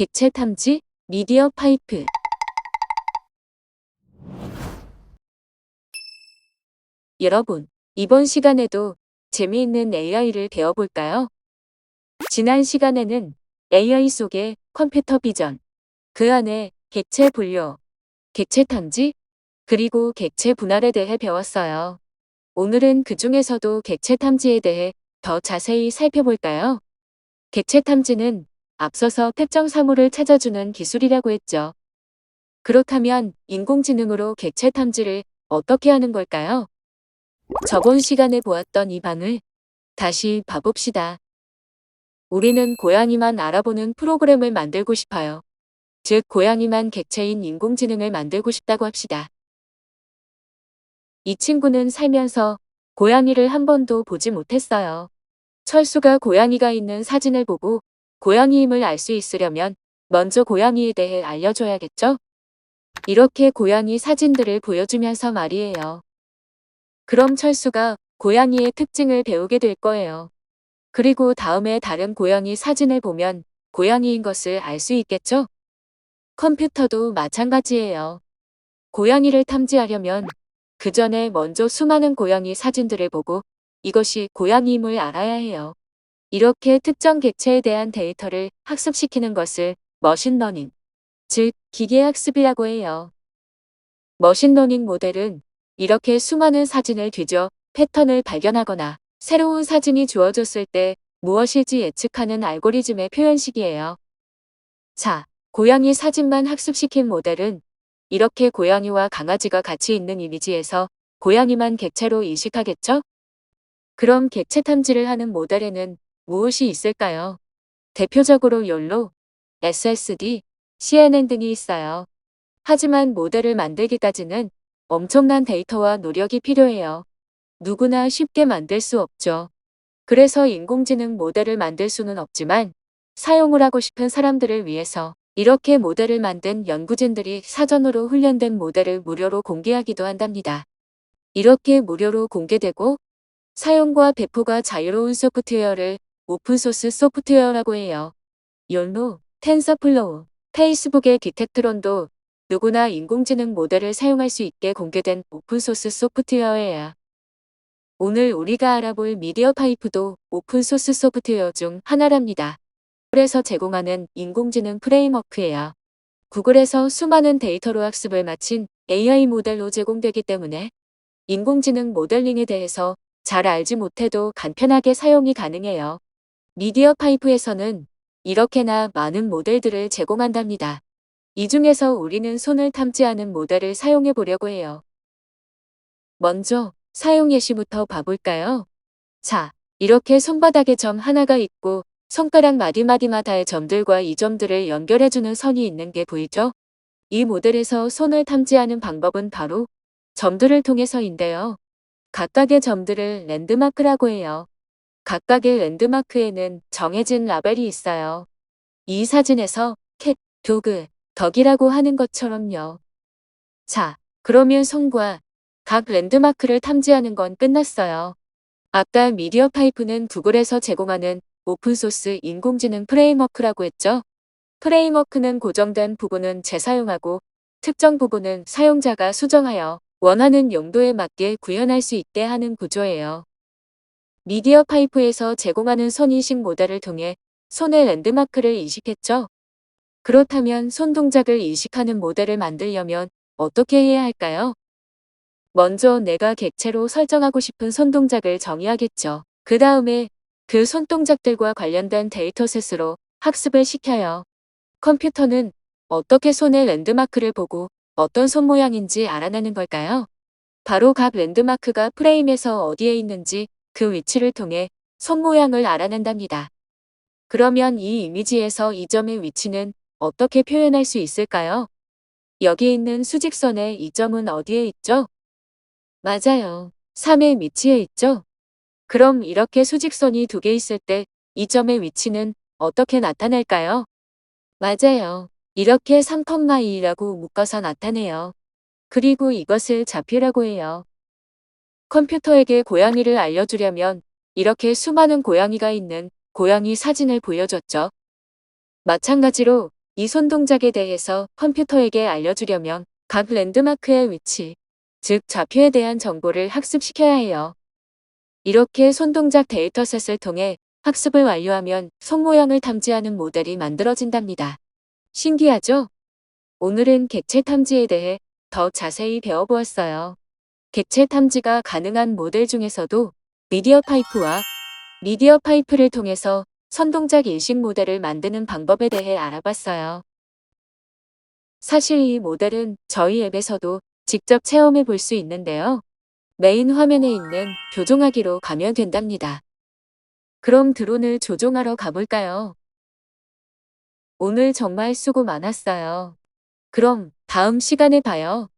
객체 탐지, 미디어 파이프. 여러분, 이번 시간에도 재미있는 AI를 배워볼까요? 지난 시간에는 AI 속의 컴퓨터 비전, 그 안에 객체 분류, 객체 탐지, 그리고 객체 분할에 대해 배웠어요. 오늘은 그 중에서도 객체 탐지에 대해 더 자세히 살펴볼까요? 객체 탐지는 앞서서 특정 사물을 찾아주는 기술이라고 했죠. 그렇다면 인공지능으로 객체 탐지를 어떻게 하는 걸까요? 저번 시간에 보았던 이 방을 다시 봐봅시다. 우리는 고양이만 알아보는 프로그램을 만들고 싶어요. 즉, 고양이만 객체인 인공지능을 만들고 싶다고 합시다. 이 친구는 살면서 고양이를 한 번도 보지 못했어요. 철수가 고양이가 있는 사진을 보고 고양이임을 알 수 있으려면 먼저 고양이에 대해 알려줘야겠죠? 이렇게 고양이 사진들을 보여주면서 말이에요. 그럼 철수가 고양이의 특징을 배우게 될 거예요. 그리고 다음에 다른 고양이 사진을 보면 고양이인 것을 알 수 있겠죠? 컴퓨터도 마찬가지예요. 고양이를 탐지하려면 그 전에 먼저 수많은 고양이 사진들을 보고 이것이 고양이임을 알아야 해요. 이렇게 특정 객체에 대한 데이터를 학습시키는 것을 머신러닝, 즉 기계학습이라고 해요. 머신러닝 모델은 이렇게 수많은 사진을 뒤져 패턴을 발견하거나 새로운 사진이 주어졌을 때 무엇일지 예측하는 알고리즘의 표현식이에요. 자, 고양이 사진만 학습시킨 모델은 이렇게 고양이와 강아지가 같이 있는 이미지에서 고양이만 객체로 인식하겠죠? 그럼 객체 탐지를 하는 모델에는 무엇이 있을까요? 대표적으로 욜로, SSD, CNN 등이 있어요. 하지만 모델을 만들기까지는 엄청난 데이터와 노력이 필요해요. 누구나 쉽게 만들 수 없죠. 그래서 인공지능 모델을 만들 수는 없지만 사용을 하고 싶은 사람들을 위해서 이렇게 모델을 만든 연구진들이 사전으로 훈련된 모델을 무료로 공개하기도 한답니다. 이렇게 무료로 공개되고 사용과 배포가 자유로운 소프트웨어를 오픈소스 소프트웨어라고 해요. 욜로, 텐서플로우, 페이스북의 디텍트론도 누구나 인공지능 모델을 사용할 수 있게 공개된 오픈소스 소프트웨어예요. 오늘 우리가 알아볼 미디어 파이프도 오픈소스 소프트웨어 중 하나랍니다. 구글에서 제공하는 인공지능 프레임워크예요. 구글에서 수많은 데이터로 학습을 마친 AI 모델로 제공되기 때문에 인공지능 모델링에 대해서 잘 알지 못해도 간편하게 사용이 가능해요. 미디어 파이프에서는 이렇게나 많은 모델들을 제공한답니다. 이 중에서 우리는 손을 탐지하는 모델을 사용해 보려고 해요. 먼저 사용 예시부터 봐볼까요? 자, 이렇게 손바닥에 점 하나가 있고 손가락 마디마디마다의 점들과 이 점들을 연결해주는 선이 있는 게 보이죠? 이 모델에서 손을 탐지하는 방법은 바로 점들을 통해서인데요. 각각의 점들을 랜드마크라고 해요. 각각의 랜드마크에는 정해진 라벨이 있어요. 이 사진에서 캣, 도그, 덕이라고 하는 것처럼요. 자, 그러면 손과 각 랜드마크를 탐지하는 건 끝났어요. 아까 미디어 파이프는 구글에서 제공하는 오픈소스 인공지능 프레임워크라고 했죠? 프레임워크는 고정된 부분은 재사용하고 특정 부분은 사용자가 수정하여 원하는 용도에 맞게 구현할 수 있게 하는 구조예요. 미디어 파이프에서 제공하는 손인식 모델을 통해 손의 랜드마크를 인식했죠? 그렇다면 손 동작을 인식하는 모델을 만들려면 어떻게 해야 할까요? 먼저 내가 객체로 설정하고 싶은 손 동작을 정의하겠죠. 그 다음에 그 손동작들과 관련된 데이터셋으로 학습을 시켜요. 컴퓨터는 어떻게 손의 랜드마크를 보고 어떤 손 모양인지 알아내는 걸까요? 바로 각 랜드마크가 프레임에서 어디에 있는지 그 위치를 통해 손 모양을 알아낸답니다. 그러면 이 이미지에서 이 점의 위치는 어떻게 표현할 수 있을까요? 여기 있는 수직선의 이 점은 어디에 있죠? 맞아요. 3의 위치에 있죠? 그럼 이렇게 수직선이 두 개 있을 때 이 점의 위치는 어떻게 나타날까요? 맞아요. 이렇게 3,2라고 묶어서 나타내요. 그리고 이것을 좌표라고 해요. 컴퓨터에게 고양이를 알려주려면 이렇게 수많은 고양이가 있는 고양이 사진을 보여줬죠. 마찬가지로 이 손동작에 대해서 컴퓨터에게 알려주려면 각 랜드마크의 위치, 즉 좌표에 대한 정보를 학습시켜야 해요. 이렇게 손동작 데이터셋을 통해 학습을 완료하면 손 모양을 탐지하는 모델이 만들어진답니다. 신기하죠? 오늘은 객체 탐지에 대해 더 자세히 배워보았어요. 객체 탐지가 가능한 모델 중에서도 미디어 파이프를 통해서 선동작 인식 모델을 만드는 방법에 대해 알아봤어요. 사실 이 모델은 저희 앱에서도 직접 체험해 볼 수 있는데요. 메인 화면에 있는 조종하기로 가면 된답니다. 그럼 드론을 조종하러 가볼까요? 오늘 정말 수고 많았어요. 그럼 다음 시간에 봐요.